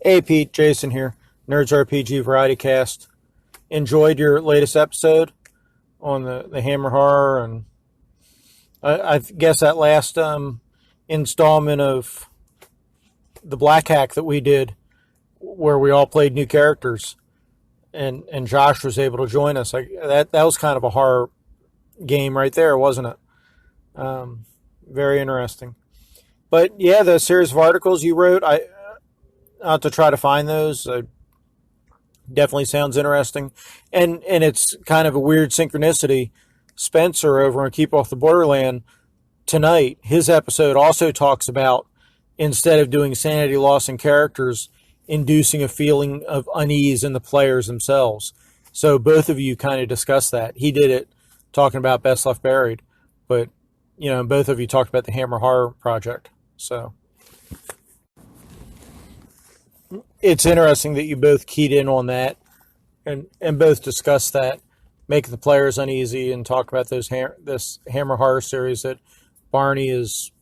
Hey Pete, Jason here, Nerds RPG Variety Cast. Enjoyed your latest episode on the Hammer Horror, and I guess that last installment of the Black Hack that we did, where we all played new characters, and Josh was able to join us. That was kind of a horror game right there, wasn't it? Very interesting. But yeah, the series of articles you wrote, I have to try to find those. Definitely sounds interesting, and it's kind of a weird synchronicity. Spencer over on Keep Off the Borderland tonight, his episode also talks about, instead of doing sanity loss in characters, inducing a feeling of unease in the players themselves. So both of you kind of discussed that. He did it talking about Best Left Buried, but both of you talked about the Hammer Horror Project. So it's interesting that you both keyed in on that and both discussed that, make the players uneasy, and talk about this Hammer Horror series that Barney is,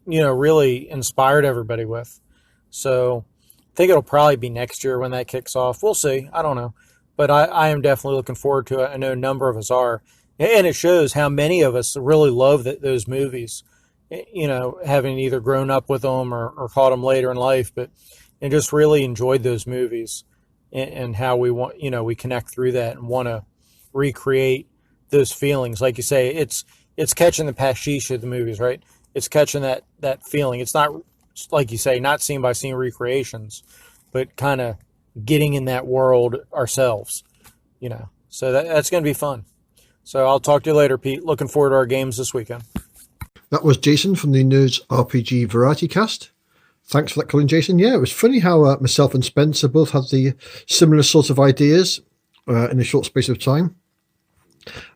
really inspired everybody with. So I think it'll probably be next year when that kicks off. We'll see. I don't know. But I am definitely looking forward to it. I know a number of us are. And it shows how many of us really love those movies, having either grown up with them or caught them later in life, and just really enjoyed those movies and how we want, we connect through that and want to recreate those feelings. Like you say, it's catching the pastiche of the movies, right? It's catching that feeling. It's not, like you say, not scene by scene recreations, but kind of getting in that world ourselves, so that's going to be fun. So I'll talk to you later, Pete. Looking forward to our games this weekend. That was Jason from the Nerds RPG Variety Cast. Thanks for that, Colin, Jason. Yeah, it was funny how myself and Spencer both had the similar sorts of ideas in a short space of time.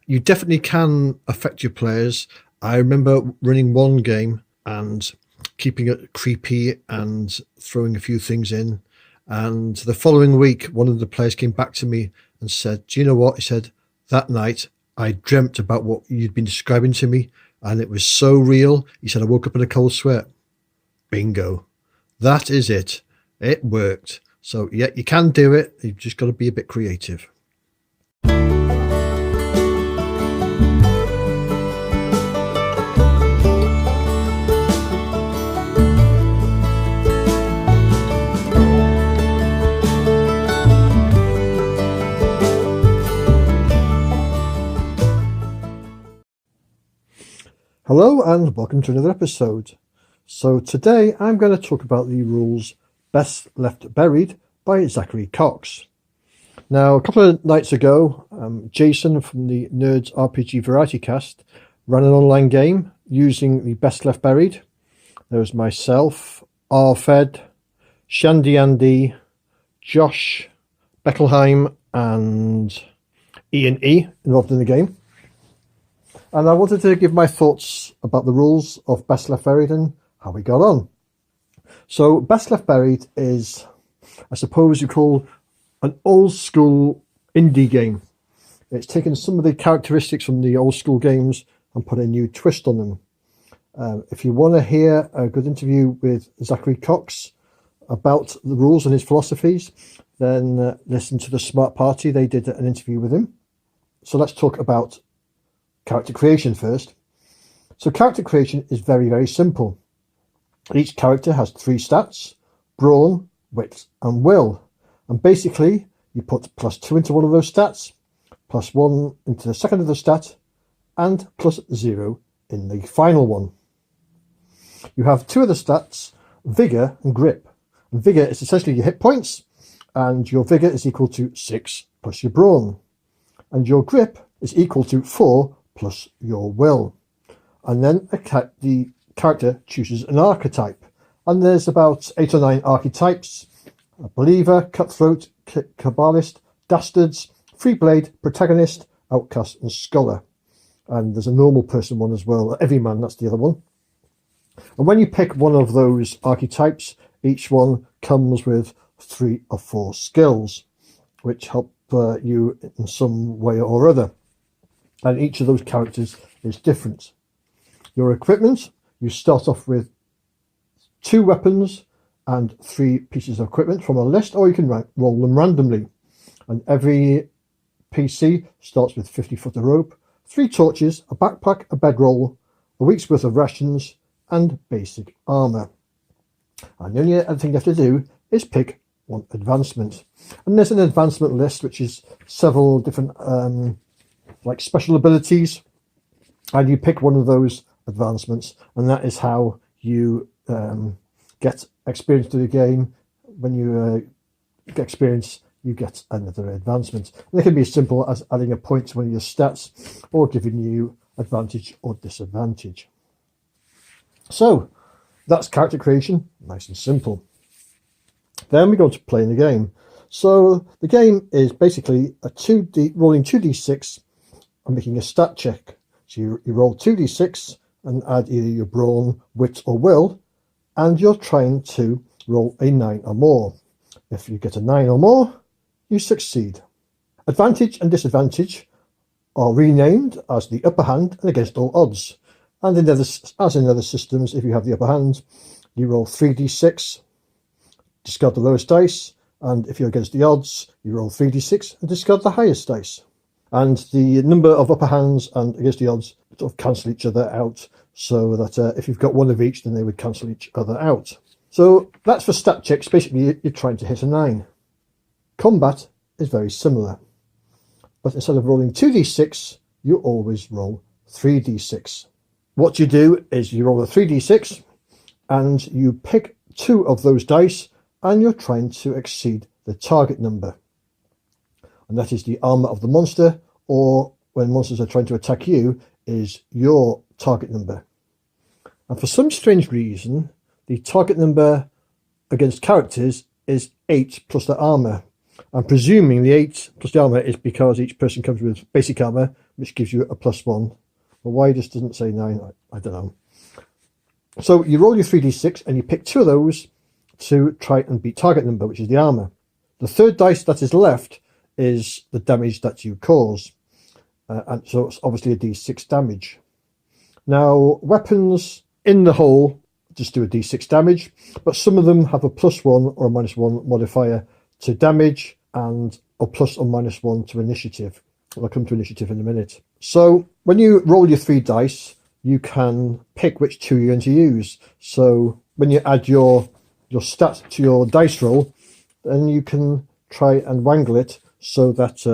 You definitely can affect your players. I remember running one game and keeping it creepy and throwing a few things in. And the following week, one of the players came back to me and said, "Do you know what?" He said, "That night, I dreamt about what you'd been describing to me, and it was so real." He said, "I woke up in a cold sweat." Bingo. That is it. It worked. So, yeah, you can do it. You've just got to be a bit creative. Hello and welcome to another episode. So today I'm going to talk about the rules Best Left Buried by Zachary Cox. Now, a couple of nights ago, Jason from the Nerds RPG Variety Cast ran an online game using the Best Left Buried. There was myself, Arfed, Shandy Andy, Josh, Beckelheim and Ian E involved in the game. And I wanted to give my thoughts about the rules of Best Left Buried and how we got on. So Best Left Buried is, I suppose you call, an old school indie game. It's taken some of the characteristics from the old school games and put a new twist on them. If you want to hear a good interview with Zachary Cox about the rules and his philosophies, then listen to the Smart Party. They did an interview with him. So let's talk about character creation first. So character creation is very, very simple. Each character has 3 stats: brawn, wit, and will. And basically, you put +2 into one of those stats, +1 into the second of the stat, and +0 in the final one. You have 2 of the stats, vigor and grip. And vigor is essentially your hit points, and your vigor is equal to 6 plus your brawn. And your grip is equal to 4 plus your will. And then the character chooses an archetype. And there's about 8 or 9 archetypes: a believer, cutthroat, kabbalist, dastards, free blade, protagonist, outcast, and scholar. And there's a normal person one as well, everyman, that's the other one. And when you pick one of those archetypes, each one comes with 3 or 4 skills, which help you in some way or other. And each of those characters is different. Your equipment, you start off with 2 weapons and 3 pieces of equipment from a list, or you can roll them randomly. And every PC starts with 50 foot of rope, 3 torches, a backpack, a bedroll, a week's worth of rations, and basic armor. And the only other thing you have to do is pick one advancement. And there's an advancement list which is several different like special abilities, and you pick one of those advancements, and that is how you get experience to the game. When you get experience, you get another advancement, and it can be as simple as adding a point to one of your stats or giving you advantage or disadvantage. So that's character creation, nice and simple. Then we go to playing the game. So the game is basically a rolling 2d6 and making a stat check. So you roll 2d6 and add either your brawn, wit or will, and you're trying to roll a 9 or more. If you get a 9 or more, you succeed. Advantage and disadvantage are renamed as the upper hand and against all odds. And as in other systems, if you have the upper hand, you roll 3d6, discard the lowest dice, and if you're against the odds, you roll 3d6 and discard the highest dice. And the number of upper hands and against the odds sort of cancel each other out, so that if you've got one of each, then they would cancel each other out. So that's for stat checks. Basically, you're trying to hit a 9. Combat is very similar, but instead of rolling 2d6, you always roll 3d6. What you do is you roll a 3d6 and you pick 2 of those dice, and you're trying to exceed the target number. And that is the armor of the monster, or when monsters are trying to attack you, is your target number. And for some strange reason, the target number against characters is 8 plus the armor. I'm presuming the 8 plus the armor is because each person comes with basic armor, which gives you a +1. But why this doesn't say 9, I don't know. So you roll your 3d6 and you pick 2 of those to try and beat target number, which is the armor. The third dice that is left is the damage that you cause. And so it's obviously a d6 damage. Now, weapons in the whole just do a d6 damage, but some of them have a +1 or a -1 modifier to damage and a plus or -1 to initiative. I'll come to initiative in a minute. So when you roll your 3 dice, you can pick which 2 you're going to use. So when you add your stat to your dice roll, then you can try and wangle it so that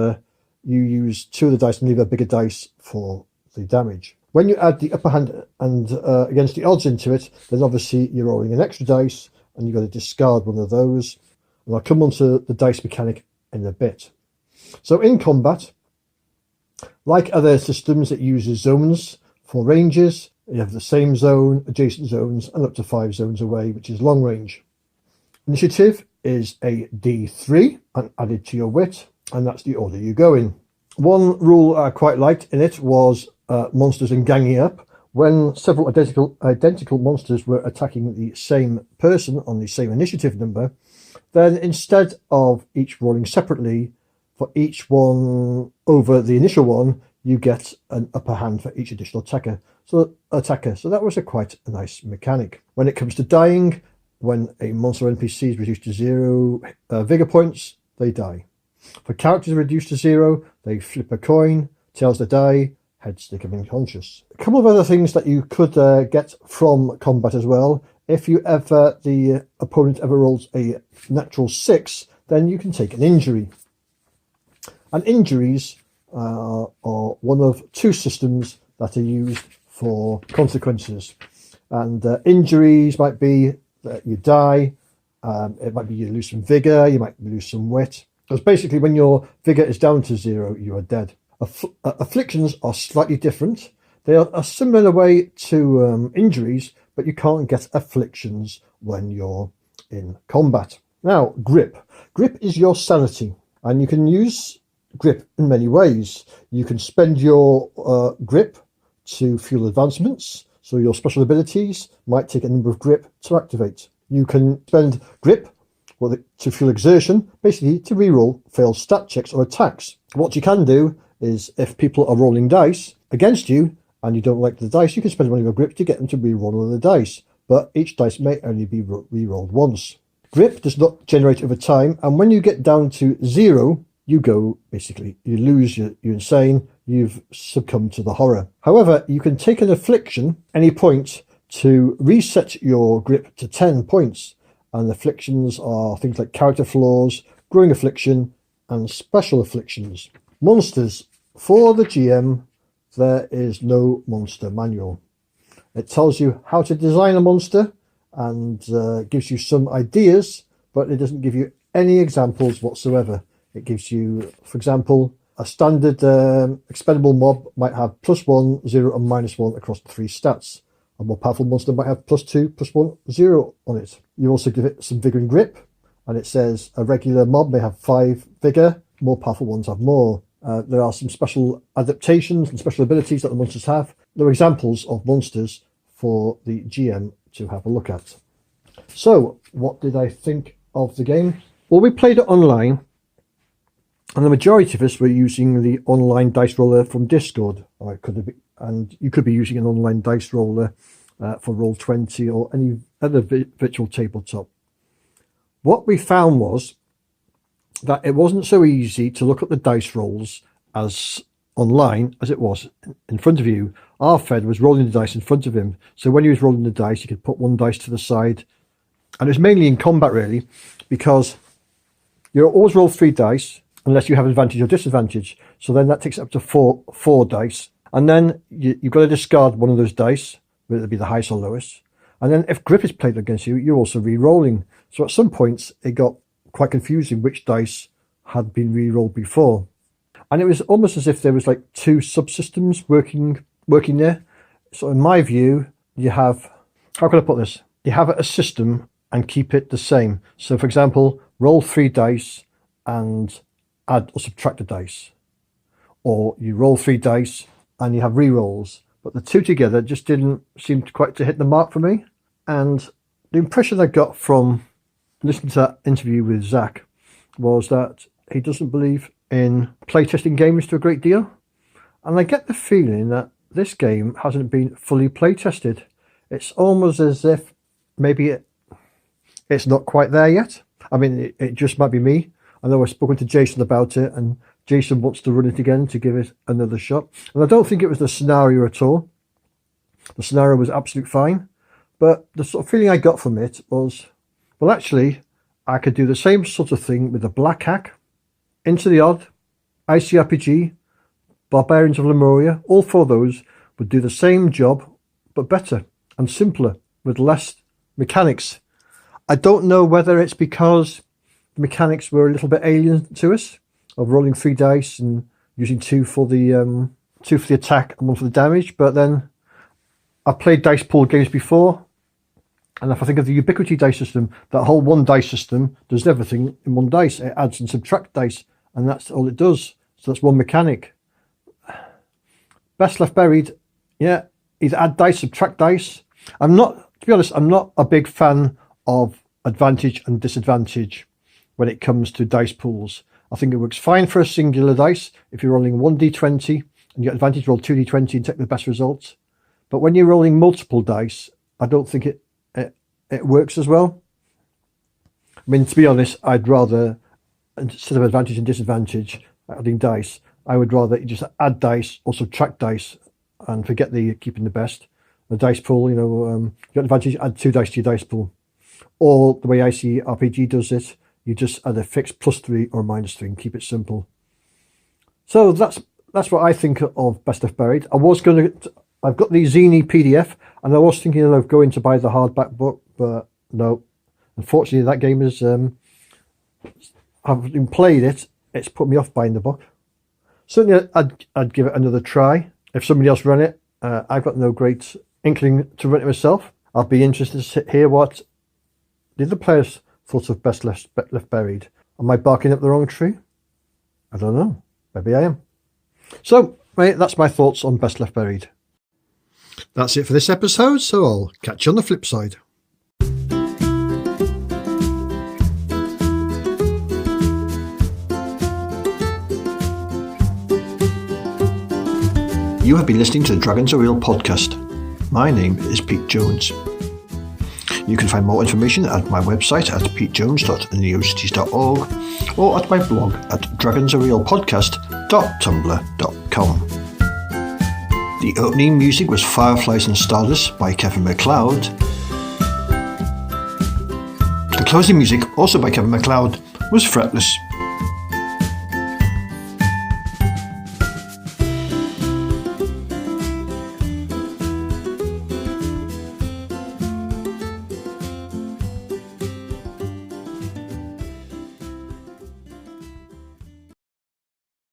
you use 2 of the dice and leave a bigger dice for the damage. When you add the upper hand and against the odds into it, then obviously you're rolling an extra dice and you've got to discard one of those. And I'll come on to the dice mechanic in a bit. So in combat, like other systems, it uses zones for ranges. You have the same zone, adjacent zones, and up to 5 zones away, which is long range. Initiative is a D3 and added to your wit, and that's the order you go in. One rule I quite liked in it was monsters and ganging up. When several identical monsters were attacking the same person on the same initiative number, then instead of each rolling separately, for each one over the initial one, you get an upper hand for each additional attacker. So that was quite a nice mechanic. When it comes to dying, when a monster NPC is reduced to 0 vigor points, they die. For characters reduced to 0, they flip a coin, tails they die, heads they become unconscious. A couple of other things that you could get from combat as well. If the opponent ever rolls a natural 6, then you can take an injury. And injuries are one of 2 systems that are used for consequences. And injuries might be that you die, it might be you lose some vigor, you might lose some wit. Because basically when your vigor is down to 0, you are dead. Afflictions are slightly different. They are a similar way to injuries, but you can't get afflictions when you're in combat. Now, grip. Grip is your sanity, and you can use grip in many ways. You can spend your grip to fuel advancements, so your special abilities might take a number of grip to activate. You can spend grip to fuel exertion, basically to reroll failed stat checks or attacks. What you can do is, if people are rolling dice against you and you don't like the dice, you can spend one of your grip to get them to reroll one of the dice, but each dice may only be rerolled once. Grip does not generate over time, and when you get down to 0, you go, basically, you lose, you're insane, you've succumbed to the horror. However, you can take an affliction, any point, to reset your grip to 10 points. And afflictions are things like character flaws, growing affliction, and special afflictions. Monsters. For the GM, there is no monster manual. It tells you how to design a monster and gives you some ideas, but it doesn't give you any examples whatsoever. It gives you, for example, a standard expendable mob might have +1, 0, and -1 across the 3 stats. A more powerful monster might have +2, +1, 0 on it. You also give it some vigor and grip, and it says a regular mob may have 5 vigor, more powerful ones have more. There are some special adaptations and special abilities that the monsters have. There are examples of monsters for the GM to have a look at. So, what did I think of the game? Well, we played it online, and the majority of us were using the online dice roller from Discord. Or it could have been, and you could be using an online dice roller for Roll20 or any other virtual tabletop. What we found was that it wasn't so easy to look at the dice rolls as online as it was in front of you. Our Fed was rolling the dice in front of him, so when he was rolling the dice, he could put one dice to the side, and it was mainly in combat really, because you always roll 3 dice unless you have advantage or disadvantage. So then that takes it up to four dice, and then you've got to discard one of those dice, whether it be the highest or lowest. And then if grip is played against you, you're also re-rolling. So at some points it got quite confusing which dice had been re-rolled before. And it was almost as if there was like 2 subsystems working there. So in my view, you have, how can I put this? You have a system and keep it the same. So for example, roll 3 dice and add or subtract a dice. Or you roll 3 dice and you have re-rolls. But the 2 together just didn't seem quite to hit the mark for me. And the impression I got from listening to that interview with Zach was that he doesn't believe in playtesting games to a great deal. And I get the feeling that this game hasn't been fully playtested. It's almost as if maybe it's not quite there yet. I mean, it just might be me. I know I've spoken to Jason about it, and Jason wants to run it again to give it another shot. And I don't think it was the scenario at all. The scenario was absolutely fine. But the sort of feeling I got from it was, well, actually, I could do the same sort of thing with the Black Hack, Into the Odd, ICRPG, Barbarians of Lemuria. All 4 of those would do the same job, but better and simpler with less mechanics. I don't know whether it's because the mechanics were a little bit alien to us, of rolling 3 dice and using 2 for the 2 for the attack and 1 for the damage. But then I've played dice pool games before, and if I think of the Ubiquity dice system, that whole 1 dice system does everything in 1 dice. It adds and subtracts dice, and that's all it does. So that's 1 mechanic. Best Left Buried, yeah, either add dice, subtract dice. To be honest, I'm not a big fan of advantage and disadvantage when it comes to dice pools. I think it works fine for a singular dice. If you're rolling 1d20 and you get advantage, roll 2d20 and take the best results. But when you're rolling multiple dice, I don't think it works as well. I mean, to be honest, I'd rather, instead of advantage and disadvantage, adding dice, I would rather you just add dice or subtract dice and forget the keeping the best. The dice pool, you get advantage, add 2 dice to your dice pool. Or the way ICRPG does it, you just add a fixed +3 or -3 and keep it simple. So that's what I think of Best Left Buried. I've got the Zine PDF, and I was thinking of going to buy the hardback book, but no. Unfortunately, that game is, having played it, it's put me off buying the book. Certainly, I'd give it another try. If somebody else ran it, I've got no great inkling to run it myself. I'll be interested to hear what the other players thought of Best Left Buried. Am I barking up the wrong tree? I don't know. Maybe I am. So, mate, that's my thoughts on Best Left Buried. That's it for this episode, so I'll catch you on the flip side. You have been listening to the Dragons Are Real podcast. My name is Pete Jones. You can find more information at my website at petejones.neocities.org or at my blog at dragonsarealpodcast.tumblr.com. The opening music was Fireflies and Stardust by Kevin MacLeod. The closing music, also by Kevin MacLeod, was Fretless